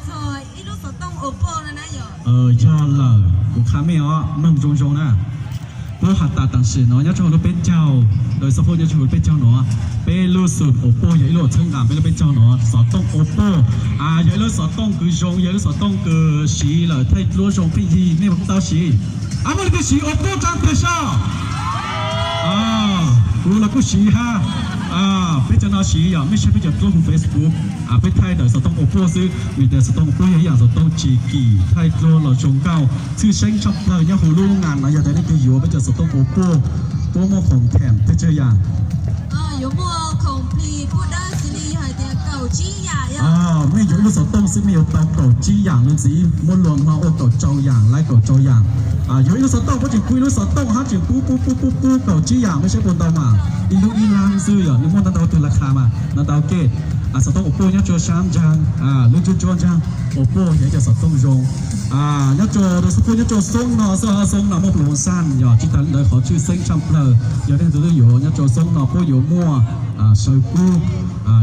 thôi ít lúc sợ tông Oppo nữa nãy giờ cho là của khá mẹ ó nông trông trông nè bố hạt tạ tàng sĩ nó nhớ cho nó bên châu đời sau nhớ cho nó bên châu nó bên lưu sụt Oppo vậy luôn thương cảm bên châu nó sợ tông Oppo vậy luôn sợ tông cứ trông vậy luôn sợ tông cứ xí là thay luôn trông cái gì nên không tao xí mình cứ xí Oppo trang thế saoกูlàกูสีฮะไปจะน่าสีอย่างไม่ใช่ไปจะตัวของ Facebook ไปไทยแต่สต้องโอโปซื้อมีแต่สต้องโอโปอย่างสต้องจีกีไทยตัวเราชงเก้าชื่อเช้งช็อปเลยเนี่ยหูลูกงานนะอย่างแต่นี่คืออยู่ไปจะสต้องโอโปตัวมอของแถมไปเจออย่าง有么ของพลีพูดได้สิลีหายแต่เก่าจี้ใหญ่ไม่อยู่ลูกสต้องซื้อไม่อยู่เตาเก่าจี้อย่างเลยสิม้วนรวมมาโอเก่าเจ้าอย่างไล่เก่าเจ้าอย่างอยู่ลูกสต้องก็จะคุยลูกสต้องฮะจะปุ๊เก่าจี้อย่างไม่ใช่คนเตามาอีลูกอีลางซื้ออย่างนี่มันนั่นเตาตัวราคามานั่นเตาเกตสต้องโอโปเนี่ยจะช้ำจังลูกจุนจังโอโปเนี่ยจะสต้องยงเนี่ยจะเราสักคนเนี่ยจะส่งเนาะส่งเนาะมาปลูกสั้นอย่างที่ตันเลยขอชื่อเซ็งชัมเพลย์อย่างนี้ตัวอยู่เนี่ยจะส่งเนาะพวกอยู่มั่วเชยกู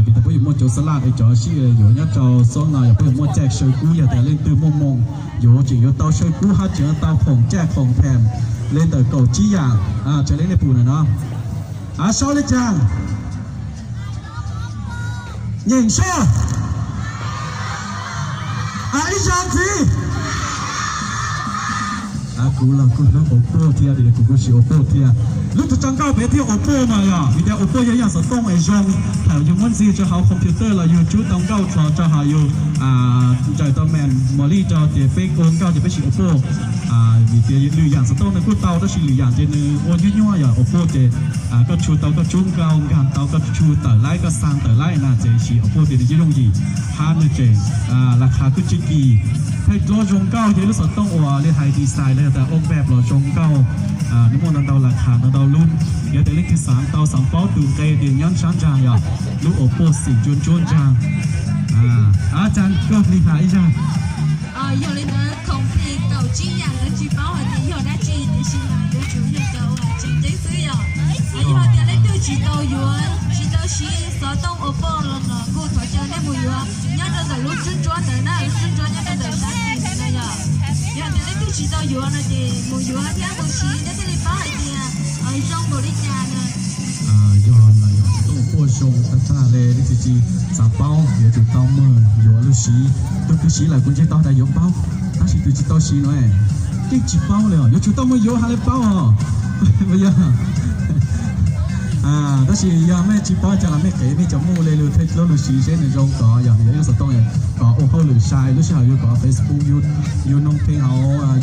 กิตาพวกอยู่มั่วโจสลัดไอจอชื่ออยู่เนี่ยจะส่งเนาะอย่างพวกอยู่มั่วแจกเชยกูอย่างแต่เล่นตื่นมงอยู่จริงอยู่เตาเชยกูฮัทเจอเตาของแจกของแถมเล่นแต่เก่าจี้อย่างจะเล่นในปูน่ะเนาะชอบเลยจังยิงช่ออีจังสิกูแล้วโอโปเทียเดี๋ยวกูชิโอโปเทียลูกจะจังเก้าไปเที่ยวโอโปมาอ่ะมีแต่โอโปยังสต้องไอจงแถวยังวันซีจะเอาคอมพิวเตอร์เราอยู่ชุดต้องเก้าจะหาอยู่ใจตัวแมนมอลลี่จะเดี๋ยวเฟกโอนเก้าจะไปชิโอโปมีเดียหรืออย่างสต้องในกูเตาต้องชิหรืออย่างเจนึงโอนย่อยๆอย่างโอโปเจก็ชูเตาก็จุ้งเก้าการเตาก็ชูแต่ไล่ก็สร้างแต่ไล่น่าเจชิโอโปเดี๋ยวยี่ลงยี่พาร์ทเจราคาก็จิกีให้ตัวจงเก้าเดี๋ยวรู้สึกต้องว่าเรื่องไฮดีไซน์เลยแต่ออกแบบเราจงเก้านิมนต์เตาราคาเตารุ่นเดี๋ยวแต่เลขที่3เตา3เป้าตื่นเต้นเดี๋ยวย้ำช้างจางอย่างลูกโอโปสิจุนจางอาจารย์ก็ผลิตขายจัง有的呢ของพลีเก่าจี้อย่างแล้วจีเป้าหันที่有ได้จีแต่สิมาเดี๋ยวจุดเก่าจีได้ซื้ออย่าง以后เดี๋ยวเล่นด้วยจีเตาอยู่จีเตาชีสอต้องโอโปแล้วเนาะกูถอยเจอได้บุญอยู่ย้อนแต่ลูกจุนจวนแต่น่าจุนจวนย้อนแต่ได้ได้อย่างอย่างเดี๋ยวเล่นด้วยจีเตาอยู่นะจีบุญอยู่ที่อ่ะบุญชีได้ที่ป้าไอ้เนี่ยจงบริจาคนะย้อนเลยต้องโคชงตาเลยนี่จีสามเป้าเดี๋ยวจุดเต้าเมื่อย้อนลูกชีตัวคือชีหลายคนจะเต้าได้ยกเป้าถ้าชีตัวจีเต้าชีน้อยที่จีเป้าเลยย้อนจุดเต้าเมื่อย้อนหาเลยเป้าไม่ยาก但是呀，咩直播就係咩幾咩就冇你了，睇攞嚟試先嚟用講，又有實當嘅講，我好嚟晒，有時候要講 Facebook，要弄片好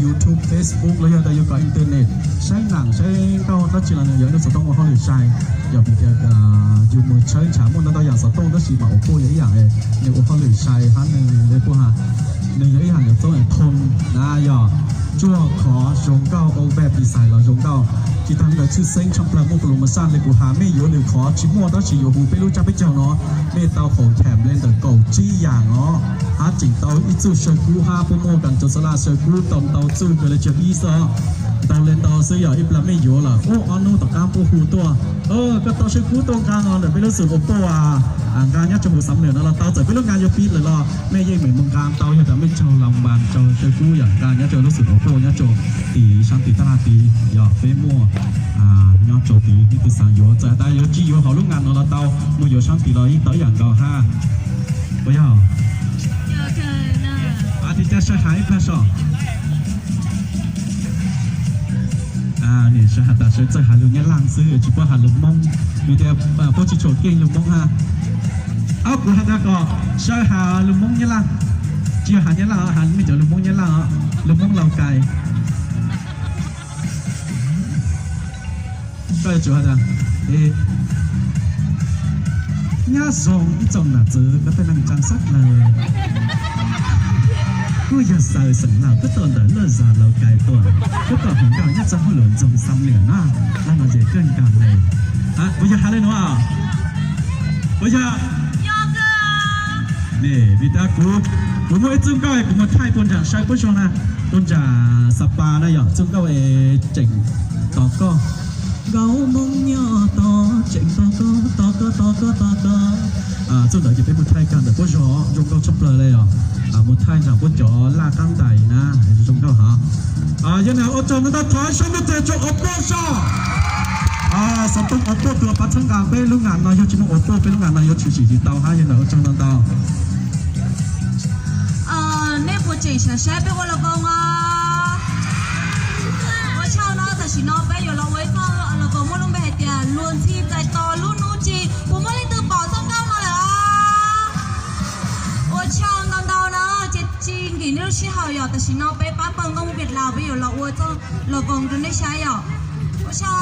YouTube Facebook，แล้ว又要講 Internet，ใช้หนังใช้ก็ถ้าจีน有實當我好嚟晒，又變嘅要冇ใช้產品นั่นอย่าง實當都是冇鋪一樣嘅，你我好嚟晒，反正你估下，你有一樣又都係通嗱又。จั่วขอจงเก้าองแบบดีไซน์เราจงเก้าที่ทางเราชื่อเซ็งชัมพลามุกลงมาสร้างเลยกูหาไม่อยู่หรือขอชิมัวต้องชิโยหูไปรู้จักไปเจ้าเนาะเมตตาของแถมเล่นแต่เก่าจี้อย่างเนาะหาจิงเตาอีจู่เชิญกูหาโปรโมกันจนสลาเชิญกูตอมเตาจู่กันเลยเจ้าอีซอเตาเล่นเตาซื้ออย่างอีปลาไม่อยู่หรอโอ้อนุต่อการปูหูตัวก็เตาเชิญกูตรงกลางเดี๋ยวไปรู้สึกโอโปงานนี้จมูกสำเร็จแล้วเราเตาเสร็จไปรู้งานยปีเลยล่ะไม่ยิ่งเหมือนมึงการเตาแต่ไม่เจ้าลำบานเจ้าเชิญกูอย่างการนี้เจ้ารู้สึกโอโปเนี่ยตีชั้นตีตลาดตีหยอดเฟ้มั่วยอดโจตีนี่คือสั่งโยจะได้โยจีโยเขาลูกงานเราเตามือโยชั้นตีเราอีกต่ออย่างเก่าห้าไม่ยาวที่จะใช้หายพระชอเนี่ยใช้หาแต่ใช้ใจหาลูกเงี้ยล่างซื้อจีบว่าหาลูกมงมีแต่พวกจีโฉดเก่งลูกมงฮะเอากูหาแต่ก็ใช้หาลูกมงเงี้ยล่างจีหาเงี้ยล่างหาไม่เจอลูกมงเงี้ยล่างลูกมงเราไกลก็จะว่าจังเนี่ยส่งอีจงหน้าเจอก็เป็นนางจังสักเลยกูอยากใส่สังเราก็ตอนเดินเลิศซาเราไกลตัวก็ต่อถึงการเนี่ยจะหัวหล่นจงซ้ำเหลือหน้าแล้วเราจะเกินกันเลยกูอยากหาเลยเนาะกูอยากนี่พี่ตากูไม่จุ่มก้อยกูมาไทยปนจากชายผู้ชมนะปนจากสปานะอย่างจุ่มก้อยเจ๋งต่อก็เกามงย่อต่อเจ๋งต่อก็จุ่มเดี๋ยวจะไปพูดไทยกันแต่ผู้ชมยงก็ชอบเลยอ่ะ một thay rằng một chỗ là căng đầy na chúng tôi hả giờ nào ở trong nó thoái xuống nó cho Oppo sao sản phẩm Oppo từ bắt sang cả bên lúc ngàn này cho chúng Oppo bên lúc ngàn này cho chỉ tàu hai giờ nào ở trong tàu nếu của chị sẽ biết qua là con ở sau nó thì nó bé giờ là với con là con muốn luôn bé tiền luôn thi tại to luôn nô chi của mới lên từ bỏ xong cao mà là ở sau nó đâu nó chị nghĩ nếu chị hỏi giờ thì nó bé bán bằng công việc nào bây giờ là ở trong là con trên đấy sai giờ ở sau